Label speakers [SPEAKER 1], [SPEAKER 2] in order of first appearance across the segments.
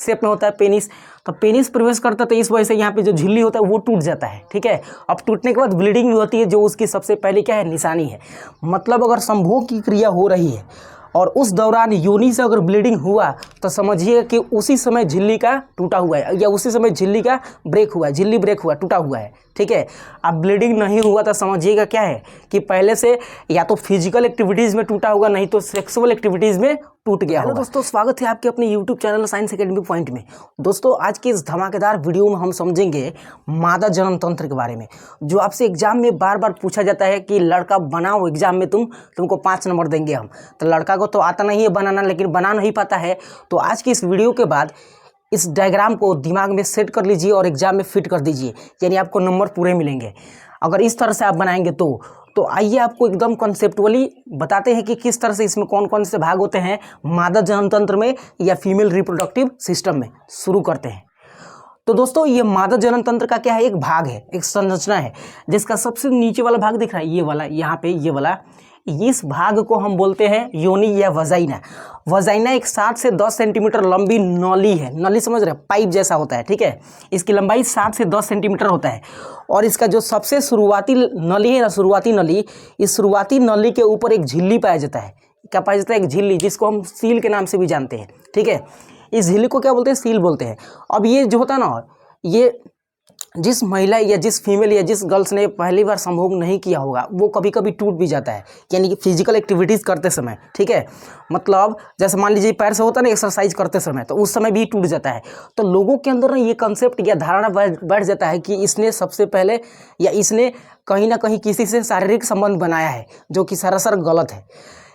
[SPEAKER 1] Shape में होता है पेनिस। तो पेनिस प्रवेश करता है तो इस वजह से यहाँ पे जो झिल्ली होता है वो टूट जाता है, ठीक है। अब टूटने के बाद ब्लीडिंग भी होती है, जो उसकी सबसे पहले क्या है, निशानी है। मतलब अगर संभोग की क्रिया हो रही है और उस दौरान योनि से अगर ब्लीडिंग हुआ तो समझिए कि उसी समय झिल्ली का टूटा हुआ है, या उसी समय झिल्ली का ब्रेक हुआ है, झिल्ली ब्रेक हुआ, टूटा हुआ है, ठीक है। अब ब्लीडिंग नहीं हुआ तो समझिएगा क्या है कि पहले से या तो फिजिकल एक्टिविटीज़ में टूटा होगा, नहीं तो सेक्सुअल एक्टिविटीज़ में टूट गया होगा। हेलो दोस्तों, स्वागत है आपके अपने YouTube channel science academy point में। दोस्तों, आज के इस धमाकेदार वीडियो में हम समझेंगे मादा जनन तंत्र के बारे में, जो आपसे एग्जाम में बार बार पूछा जाता है कि लड़का बनाओ एग्जाम में, तुमको 5 नंबर देंगे हम। तो लड़का को तो आता नहीं है बनाना, लेकिन बना नहीं पाता है। तो आज की इस वीडियो के बाद इस डायग्राम को दिमाग में सेट कर लीजिए और एग्जाम में फिट कर दीजिए, यानी आपको नंबर पूरे मिलेंगे अगर इस तरह से आप बनाएंगे तो आइए आपको एकदम कॉन्सेप्टुअली बताते हैं कि किस तरह से इसमें कौन कौन से भाग होते हैं मादा जनन तंत्र में या फीमेल रिप्रोडक्टिव सिस्टम में। शुरू करते हैं। तो दोस्तों, ये मादा जनन तंत्र का क्या है, एक भाग है, एक संरचना है, जिसका सबसे नीचे वाला भाग दिख रहा है, ये वाला, यहाँ पे ये वाला, इस भाग को हम बोलते हैं योनि या वजाइना। वजाइना एक 7 से 10 सेंटीमीटर लंबी नली है। नली समझ रहे हैं, पाइप जैसा होता है, ठीक है। इसकी लंबाई 7 से 10 सेंटीमीटर होता है और इसका जो सबसे शुरुआती नली है ना, शुरुआती नली, इस शुरुआती नली के ऊपर एक झिल्ली पाया जाता है। क्या पाया जाता है? एक झिल्ली, जिसको हम सील के नाम से भी जानते हैं, ठीक है। इस झिल्ली को क्या बोलते हैं? सील बोलते हैं। अब ये जो होता है ना, ये जिस महिला या जिस फीमेल या जिस गर्ल्स ने पहली बार संभोग नहीं किया होगा वो कभी कभी टूट भी जाता है, यानी कि फिजिकल एक्टिविटीज़ करते समय, ठीक है। मतलब जैसे मान लीजिए पैर से होता है ना एक्सरसाइज करते समय, तो उस समय भी टूट जाता है। तो लोगों के अंदर ना ये कंसेप्ट या धारणा बढ़ जाता है कि इसने सबसे पहले या इसने कहीं ना कहीं किसी से शारीरिक संबंध बनाया है, जो कि सरासर गलत है।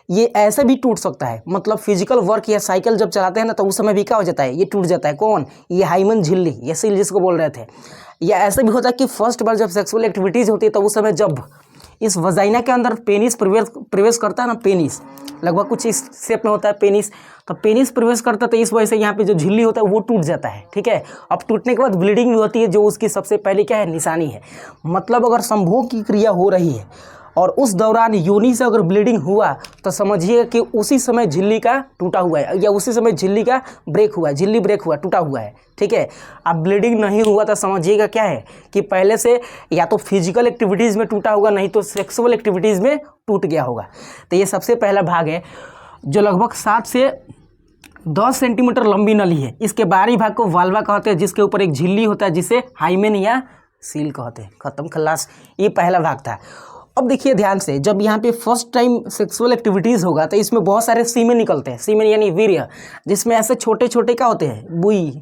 [SPEAKER 1] ये ऐसे भी टूट सकता है, मतलब फिजिकल वर्क या साइकिल जब चलाते हैं ना, तो उस समय भी क्या हो जाता है, ये टूट जाता है। कौन? ये हाइमन झिल्ली या सील जिसको बोल रहे थे। या ऐसे भी होता है कि फर्स्ट बार जब सेक्सुअल एक्टिविटीज़ होती है तो उस समय जब इस वजाइना के अंदर पेनिस प्रवेश करता है ना, पेनिस लगभग कुछ इस शेप में होता है पेनिस। तो पेनिस प्रवेश करता है तो इस वजह से यहाँ पे जो झिल्ली होता है वो टूट जाता है, ठीक है। अब टूटने के बाद ब्लीडिंग भी होती है, जो उसकी सबसे पहले क्या है, निशानी है। मतलब अगर संभोग की क्रिया हो रही है और उस दौरान योनि से अगर ब्लीडिंग हुआ तो समझिए कि उसी समय झिल्ली का टूटा हुआ है, या उसी समय झिल्ली का ब्रेक हुआ है, झिल्ली ब्रेक हुआ, टूटा हुआ है, ठीक है। अब ब्लीडिंग नहीं हुआ तो समझिएगा क्या है कि पहले से या तो फिजिकल एक्टिविटीज़ में टूटा होगा, नहीं तो सेक्सुअल एक्टिविटीज़ में टूट गया होगा। तो ये सबसे पहला भाग है, जो लगभग 7 से 10 सेंटीमीटर लंबी नली है। इसके बाहरी भाग को वाल्वा कहते हैं, जिसके ऊपर एक झिल्ली होता है जिसे हाइमेन या सील कहते हैं। खत्म, खल्लास। ये पहला भाग था। अब देखिए ध्यान से, जब यहाँ पे फर्स्ट टाइम सेक्सुअल एक्टिविटीज़ होगा तो इसमें बहुत सारे सीमेन निकलते हैं। सीमेन यानी वीर्य, जिसमें ऐसे छोटे छोटे क्या होते हैं, बुई,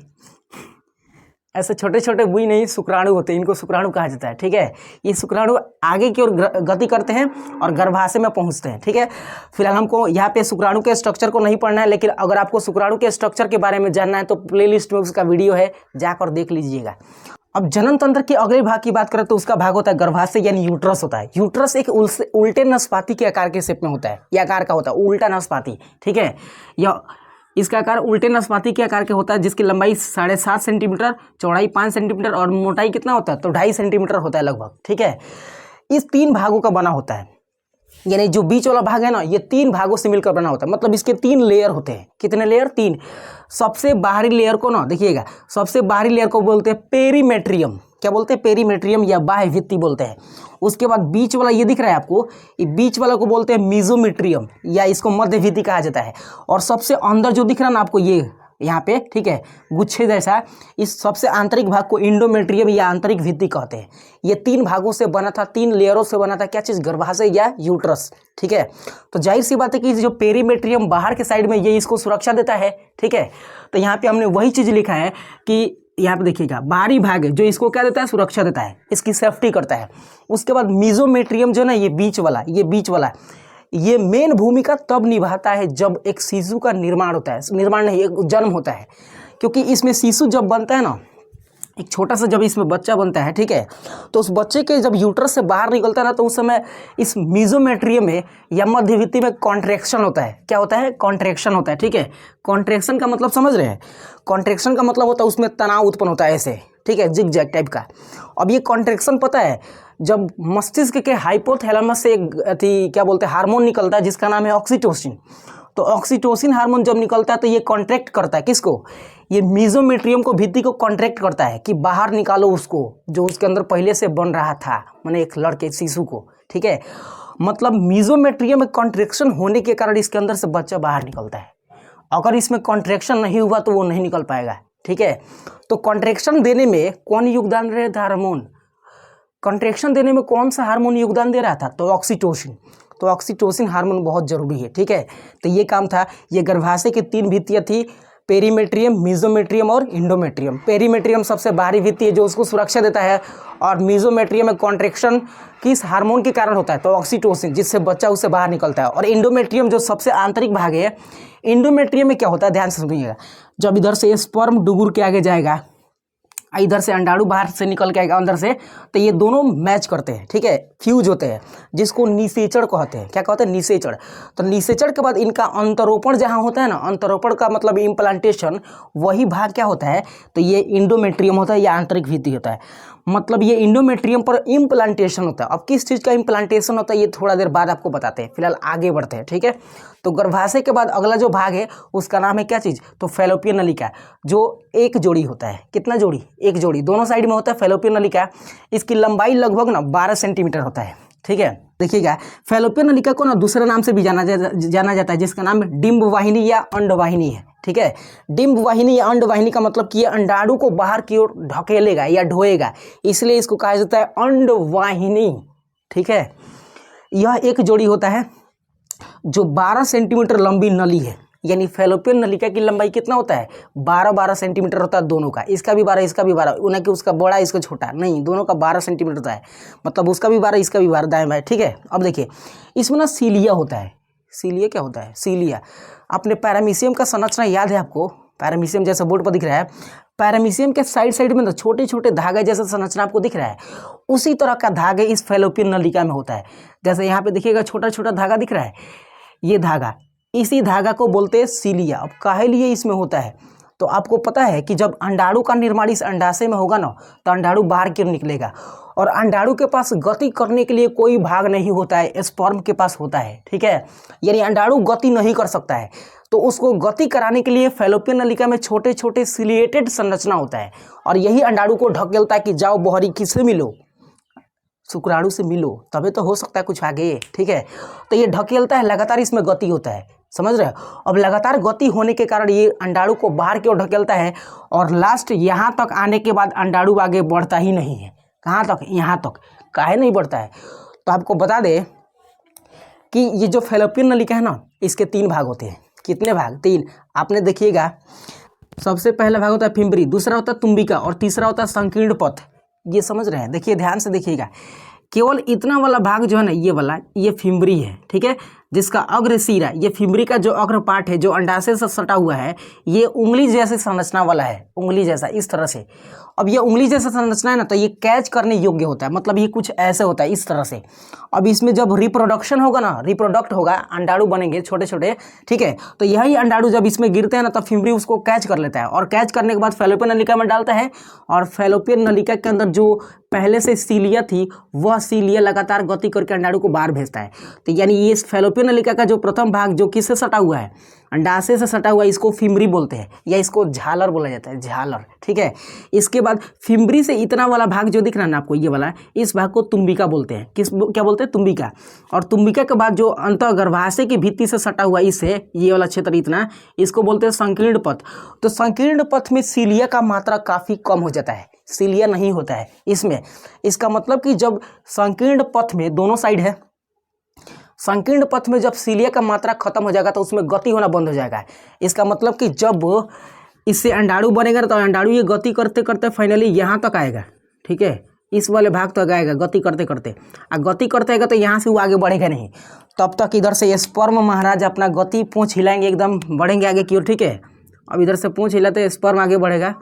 [SPEAKER 1] ऐसे छोटे छोटे बुई नहीं, शुक्राणु होते हैं। इनको शुक्राणु कहा जाता है, ठीक है। ये शुक्राणु आगे की ओर गति करते हैं और गर्भाशय में पहुँचते हैं, ठीक है। फिलहाल हमको यहाँ पे शुक्राणु के स्ट्रक्चर को नहीं पढ़ना है, लेकिन अगर आपको शुक्राणु के स्ट्रक्चर के बारे में जानना है तो प्लेलिस्ट में उसका वीडियो है, जाकर देख लीजिएगा। अब जनन तंत्र के अगले भाग की बात करें तो उसका भाग होता है गर्भाशय, यानी यूट्रस होता है। यूट्रस एक उल्टे नाशपाती के आकार के शेप में होता है, या आकार का होता है, उल्टा नाशपाती, ठीक है। यह इसका आकार उल्टे नाशपाती के आकार के होता है, जिसकी लंबाई 7.5 सेंटीमीटर, चौड़ाई 5 सेंटीमीटर और मोटाई कितना होता है, तो 2.5 सेंटीमीटर होता है लगभग, ठीक है। इस 3 भागों का बना होता है, यानी जो बीच वाला भाग है ना, ये 3 भागों से मिलकर बना होता है। मतलब इसके 3 लेयर होते हैं। कितने लेयर? 3। सबसे बाहरी लेयर को ना देखिएगा, सबसे बाहरी लेयर को बोलते हैं पेरीमेट्रियम। क्या बोलते हैं? पेरीमेट्रियम या बाह्य भित्ति बोलते हैं। उसके बाद बीच वाला ये दिख रहा है आपको, ये बीच वाला को बोलते हैं मीजोमेट्रियम, या इसको मध्य भित्ति कहा जाता है। और सबसे अंदर जो दिख रहा है ना आपको, ये यहाँ पे, ठीक है, गुच्छे जैसा, इस सबसे आंतरिक भाग को इंडोमेट्रियम या आंतरिक भित्ति कहते हैं। ये 3 भागों से बना था, 3 लेयरों से बना था। क्या चीज़? गर्भाशय या यूट्रस, ठीक है। तो जाहिर सी बात है कि जो पेरीमेट्रियम बाहर के साइड में, ये इसको सुरक्षा देता है, ठीक है। तो यहाँ पे हमने वही चीज़ लिखा है कि यहाँ पे देखिएगा, बाहरी भाग है जो इसको क्या देता है, सुरक्षा देता है, इसकी सेफ्टी करता है। उसके बाद मीजोमेट्रियम जो ना, ये बीच वाला, ये मेन भूमिका तब निभाता है जब एक शिशु का निर्माण होता है, निर्माण नहीं, एक जन्म होता है। क्योंकि इसमें शिशु जब बनता है ना, एक छोटा सा जब इसमें बच्चा बनता है, ठीक है, तो उस बच्चे के जब यूट्रस से बाहर निकलता है ना, तो उस समय इस मीजोमेट्रियम में या मध्य भित्ति में कॉन्ट्रैक्शन होता है। क्या होता है? कॉन्ट्रैक्शन होता है, ठीक है। कॉन्ट्रैक्शन का मतलब समझ रहे हैं? कॉन्ट्रैक्शन का मतलब होता है उसमें तनाव उत्पन्न होता है ऐसे, ठीक है, जिग जैग टाइप का। अब ये कॉन्ट्रैक्शन पता है, जब मस्तिष्क के हाइपोथैलेमस से एक क्या बोलते हैं, हार्मोन निकलता है जिसका नाम है ऑक्सीटोसिन। तो ऑक्सीटोसिन हार्मोन जब निकलता है तो ये कॉन्ट्रैक्ट करता है, किसको? ये मीजोमेट्रियम को भित्ति को कॉन्ट्रैक्ट करता है कि बाहर निकालो उसको जो उसके अंदर पहले से बन रहा था, माने एक लड़के शिशु को, ठीक है। मतलब मीजोमेट्रियम में कॉन्ट्रैक्शन होने के कारण इसके अंदर से बच्चा बाहर निकलता है। अगर इसमें कॉन्ट्रैक्शन नहीं हुआ तो वो नहीं निकल पाएगा, ठीक है। तो कॉन्ट्रैक्शन देने में कौन योगदान दे रहा था? हार्मोन। कॉन्ट्रैक्शन देने में कौन सा हार्मोन योगदान दे रहा था? तो ऑक्सीटोसिन। तो ऑक्सीटोसिन हार्मोन बहुत जरूरी है, ठीक है। तो ये काम था। ये गर्भाशय की 3 भित्तियाँ थी, पेरीमेट्रियम, मीजोमेट्रियम और इंडोमेट्रियम। पेरीमेट्रियम सबसे बाहरी भित्ति है जो उसको सुरक्षा देता है, और मीजोमेट्रियम में कॉन्ट्रैक्शन किस हार्मोन के कारण होता है? तो ऑक्सीटोसिन, जिससे बच्चा उससे बाहर निकलता है। और इंडोमेट्रियम जो सबसे आंतरिक भाग है, इंडोमेट्रियम में क्या होता है, ध्यान से सुनिएगा। जब इधर से स्पर्म डुबुर के आगे जाएगा, इधर से अंडाणु बाहर से निकल के आएगा अंदर से, तो ये दोनों मैच करते हैं, ठीक है, फ्यूज होते हैं, जिसको निषेचन कहते हैं। क्या कहते हैं? निषेचन। तो निषेचन के बाद इनका अंतरोपण जहाँ होता है ना, अंतरोपण का मतलब इम्प्लांटेशन, वही भाग क्या होता है? तो ये इंडोमेट्रियम होता है, या आंतरिक भित्ति होता है। मतलब ये इंडोमेट्रियम पर इम्प्लांटेशन होता है। अब किस चीज़ का इम्प्लांटेशन होता है ये थोड़ा देर बाद आपको बताते हैं, फिलहाल आगे बढ़ते हैं, ठीक है। तो गर्भाशय के बाद अगला जो भाग है उसका नाम है क्या चीज़? तो फैलोपियन नलिका, जो एक जोड़ी होता है। कितना जोड़ी? एक जोड़ी, दोनों साइड में होता है फैलोपियन नलिका। इसकी लंबाई लगभग ना 12 सेंटीमीटर होता है, ठीक है। देखिएगा, फैलोपियन नलिका को ना दूसरे नाम से भी जाना जाता है, जिसका नाम डिंब वाहिनी या अंडवाहिनी है, ठीक है। डिंब वाहिनी या अंडवाहिनी का मतलब कि ये अंडाणु को बाहर की ओर ढकेलेगा या ढोएगा, इसलिए इसको कहा जाता है अंडवाहिनी, ठीक है। यह एक जोड़ी होता है जो 12 सेंटीमीटर लंबी नली है। यानी फैलोपियन नलिका की लंबाई कितना होता है? 12 सेंटीमीटर होता है दोनों का। इसका भी 12, इसका भी 12, उन्हें कि उसका बड़ा इसका छोटा नहीं, दोनों का 12 सेंटीमीटर होता है। मतलब उसका भी 12, इसका भी 12, दाएं बाएं, ठीक है। अब देखिए, इसमें ना सीलिया होता है। सीलिया क्या होता है? सीलिया, अपने पैरामीशियम का संरचना याद है आपको? पैरामीशियम जैसा बोर्ड पर दिख रहा है, पैरामीशियम के साइड साइड में तो छोटे छोटे धागे जैसा संरचना आपको दिख रहा है, उसी तरह का धागे इस फैलोपियन नलिका में होता है। जैसे यहाँ पे देखिएगा छोटा छोटा धागा दिख रहा है, ये धागा, इसी धागा को बोलते हैं सीलिया। अब काहे लिए इसमें होता है? तो आपको पता है कि जब अंडाणु का निर्माण इस अंडाशय में होगा ना, तो अंडाणु बाहर की ओर निकलेगा, और अंडाणु के पास गति करने के लिए कोई भाग नहीं होता है, स्पर्म के पास होता है, ठीक है। यानी अंडाणु गति नहीं कर सकता है, तो उसको गति कराने के लिए फैलोपियन नलिका में छोटे छोटे सिलिएटेड संरचना होता है, और यही अंडाणु को ढकेलता है कि जाओ बहरी, किससे मिलो? शुक्राणु से मिलो, तभी तो हो सकता है कुछ आगे, ठीक है। तो ये ढकेलता है, लगातार इसमें गति होता है, समझ रहे हो। अब लगातार गति होने के कारण ये अंडाणु को बाहर की ओर ढकेलता है, और लास्ट यहाँ तक आने के बाद अंडाणु आगे बढ़ता ही नहीं है। कहाँ तक? यहाँ तक। काहे नहीं बढ़ता है? तो आपको बता दें कि ये जो फैलोपियन नलिका है ना, इसके 3 भाग होते हैं। कितने भाग? 3। आपने देखिएगा, सबसे पहला भाग होता है फिम्बरी, दूसरा होता है तुम्बिका, और तीसरा होता है संकीर्ण पथ। ये समझ रहे हैं? देखिए, ध्यान से देखिएगा, केवल इतना वाला भाग जो है ना, ये वाला, ये फिम्बरी है, ठीक है, जिसका अग्र सिरा, ये फिम्बरी का जो अग्र पार्ट है जो अंडाशय से सटा हुआ है, ये उंगली जैसे संरचना वाला है, उंगली जैसा, इस तरह से। अब ये उंगली जैसा संरचना है ना, तो ये कैच करने योग्य होता है, मतलब ये कुछ ऐसे होता है, इस तरह से। अब इसमें जब रिप्रोडक्शन होगा ना, रिप्रोडक्ट होगा, अंडाणु बनेंगे छोटे छोटे, ठीक है, तो यही अंडाणु जब इसमें गिरते हैं ना, तब फिम्बरी उसको कैच कर लेता है, और कैच करने के बाद फैलोपियन नलिका में डालता है, और फैलोपियन नलिका के अंदर जो पहले से सीलिया थी, वह सीलिया लगातार गति करके अंडाणु को बाहर भेजता है। तो यानी ये फैलोपियन नलिका का जो प्रथम भाग जो किससे सटा हुआ है? अंडाशय से सटा हुआ, इसको फिम्बरी बोलते हैं, या इसको झालर बोला जाता है, झालर, ठीक है। इसके बाद फिम्बरी से इतना वाला भाग जो दिख रहा है ना आपको, ये वाला, इस भाग को तुम्बिका बोलते हैं। क्या बोलते हैं? तुम्बिका। और तुम्बिका के बाद जो अंतः गर्भाशय की भित्ति से सटा हुआ इससे, ये वाला क्षेत्र इतना, इसको बोलते हैं संकीर्ण पथ। तो संकीर्ण पथ में सीलिया का मात्रा काफ़ी कम हो जाता है, सीलिया नहीं होता है इसमें। इसका मतलब कि जब संकीर्ण पथ में दोनों साइड है, संकीर्ण पथ में जब सीलिया का मात्रा खत्म हो जाएगा तो उसमें गति होना बंद हो जाएगा। इसका मतलब कि जब इससे अंडाणु बनेगा तो अंडाणु ये गति करते करते फाइनली यहाँ तक आएगा, ठीक है, इस वाले भाग तक आएगा गति करते करते। गति करते आएगा तो यहाँ से वो आगे बढ़ेगा नहीं, तब तक इधर से स्पर्म महाराज अपना गति पूंछ हिलाएंगे, एकदम बढ़ेंगे आगे की ओर, ठीक है। अब इधर से पूंछ हिलाते स्पर्म आगे बढ़ेगा,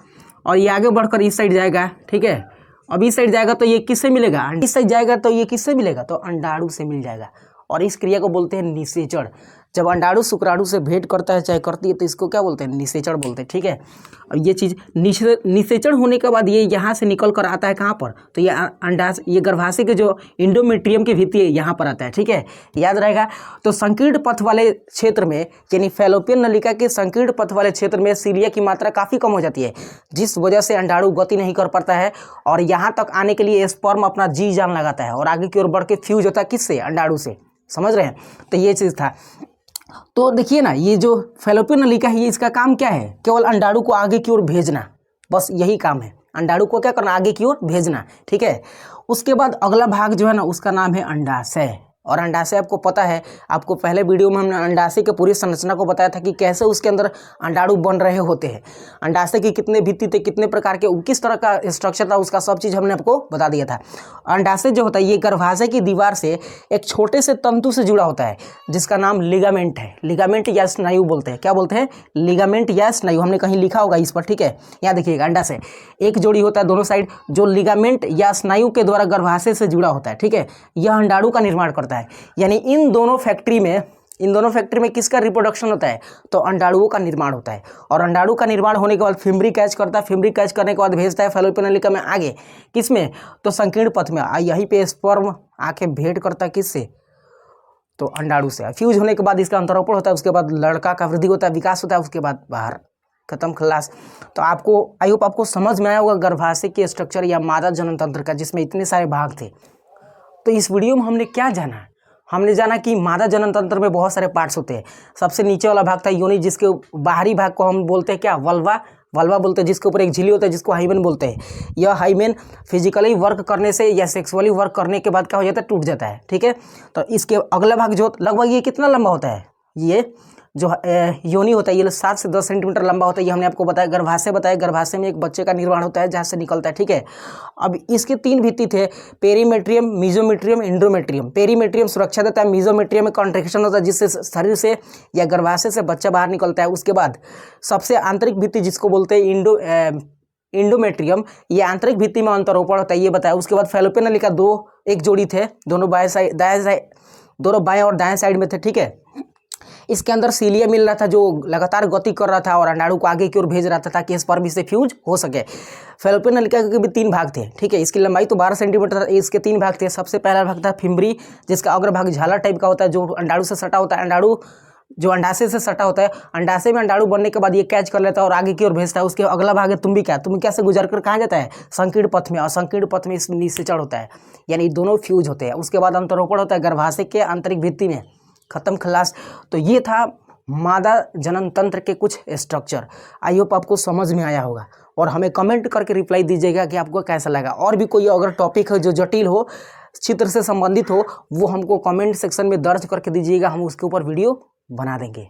[SPEAKER 1] और ये आगे बढ़कर इस साइड जाएगा, ठीक है। अब इस साइड जाएगा तो ये किससे मिलेगा? इस साइड जाएगा तो ये किससे मिलेगा? तो अंडाणु से मिल जाएगा, और इस क्रिया को बोलते हैं निषेचन। जब अंडाणु शुक्राणु से भेंट करता है चाहे करती है तो इसको क्या बोलते हैं, निषेचन बोलते हैं। ठीक है, अब ये चीज़ निषेचन होने के बाद ये यहाँ से निकल कर आता है कहाँ पर, तो ये अंडाशय, ये गर्भाशय के जो इंडोमेट्रियम की भित्ति है यहाँ पर आता है। ठीक है, याद रहेगा। तो संकीर्ण पथ वाले क्षेत्र में यानी फैलोपियन नलिका के संकीर्ण पथ वाले क्षेत्र में सीलिया की मात्रा काफ़ी कम हो जाती है, जिस वजह से अंडाणु गति नहीं कर पाता है और यहाँ तक आने के लिए स्पर्म अपना जी जान लगाता है और आगे की ओर बढ़ के फ्यूज होता है किससे, अंडाणु से। समझ रहे हैं, तो ये चीज़ था। तो देखिए ना, ये जो फैलोपियन नलिका है ये इसका काम क्या है, केवल अंडाणु को आगे की ओर भेजना, बस यही काम है, अंडाणु को क्या करना, आगे की ओर भेजना। ठीक है, उसके बाद अगला भाग जो है ना उसका नाम है अंडाशय। और अंडाशय आपको पता है, आपको पहले वीडियो में हमने अंडाशय की पूरी संरचना को बताया था कि कैसे उसके अंदर अंडाणु बन रहे होते हैं, अंडाशय की कितने भित्ति थे, कितने प्रकार के, किस तरह का स्ट्रक्चर था, उसका सब चीज़ हमने आपको बता दिया था। अंडाशय जो होता है ये गर्भाशय की दीवार से एक छोटे से तंतु से जुड़ा होता है जिसका नाम लिगामेंट है। लिगामेंट या स्नायु बोलते हैं, क्या बोलते हैं, लिगामेंट या स्नायु, हमने कहीं लिखा होगा इस पर। ठीक है, यहाँ देखिएगा, अंडाशय एक जोड़ी होता है दोनों साइड जो लिगामेंट या स्नायु के द्वारा गर्भाशय से जुड़ा होता है। ठीक है, यह अंडाणु का निर्माण करता है। यानी इन दोनों फैक्ट्री में किसका रिप्रोडक्शन होता है, तो अंडाणुओं का निर्माण होता है। और अंडाणु का निर्माण होने के बाद फिम्बरी कैच करता है, फिम्बरी कैच करने के बाद भेजता है फैलोपियन नलिका में आगे, किसमें, तो संकीर्ण पथ में। यहीं पे स्पर्म आके भेंट करता है किससे, तो अंडाणु से। फ्यूज होने के बाद इसका अंतरोपण होता है, उसके बाद लड़का का वृद्धि होता है, विकास होता है, उसके बाद बाहर, खत्म, खलास। तो आपको आई होप आपको समझ में आया होगा गर्भाशय के स्ट्रक्चर या मादा जनन तंत्र का, जिसमें इतने सारे भाग थे। तो इस वीडियो में हमने क्या जाना, हमने जाना कि मादा जनन तंत्र में बहुत सारे पार्ट्स होते हैं। सबसे नीचे वाला भाग था योनि, जिसके बाहरी भाग को हम बोलते हैं क्या, वल्वा बोलते हैं, जिसके ऊपर एक झिल्ली होता है जिसको हाइमेन बोलते हैं। यह हाइमेन फिजिकली वर्क करने से या सेक्सुअली वर्क करने के बाद क्या हो जाता है, टूट जाता है। ठीक है, तो इसके अगला भाग जो लगभग ये कितना लंबा होता है, ये जो योनि होता है ये 7 से 10 सेंटीमीटर लंबा होता है, ये हमने आपको बताया। गर्भाशय बताया, गर्भाशय में एक बच्चे का निर्माण होता है जहाँ से निकलता है। ठीक है, अब इसके 3 भित्ति थे, पेरीमेट्रियम, मीजोमेट्रियम, इंडोमेट्रियम। पेरीमेट्रियम सुरक्षा देता है, मीजोमेट्रियम में कॉन्ट्रैक्शन होता है जिससे शरीर से या गर्भाशय से बच्चा बाहर निकलता है। उसके बाद सबसे आंतरिक भित्ति जिसको बोलते हैं इंडोमेट्रियम, ये आंतरिक भित्ति में अंतरोपण होता है, ये बताया। उसके बाद फैलोपियन नलिका एक जोड़ी थे, दोनों बाएं और दाएं साइड में थे। ठीक है, इसके अंदर सीलिया मिल रहा था जो लगातार गति कर रहा था और अंडाणु को आगे की ओर भेज रहा था ताकि स्पर्म से फ्यूज हो सके। फैलोपियन नलिका के भी 3 भाग थे। ठीक है, इसकी लंबाई तो 12 सेंटीमीटर था, इसके 3 भाग थे। सबसे पहला भाग था फिम्बरी, जिसका अग्रभाग झालर टाइप का होता है जो अंडाणु से सटा होता है, अंडाणु जो अंडाशय से सटा होता है। अंडाशय में अंडाणु बनने के बाद ये कैच कर लेता है और आगे की ओर भेजता है। उसके अगला भाग है तुम्बिका से गुजर कर कहाँ जाता है, संकीर्ण पथ में, और संकीर्ण पथ में निषेचन होता है, यानी दोनों फ्यूज होते हैं। उसके बाद अंतरोपण होता है गर्भाशय के आंतरिक भित्ति में, खत्म, खलास। तो ये था मादा जनन तंत्र के कुछ स्ट्रक्चर। आई होप आपको समझ में आया होगा और हमें कमेंट करके रिप्लाई दीजिएगा कि आपको कैसा लगा। और भी कोई अगर टॉपिक है जो जटिल हो, चित्र से संबंधित हो, वो हमको कमेंट सेक्शन में दर्ज करके दीजिएगा, हम उसके ऊपर वीडियो बना देंगे।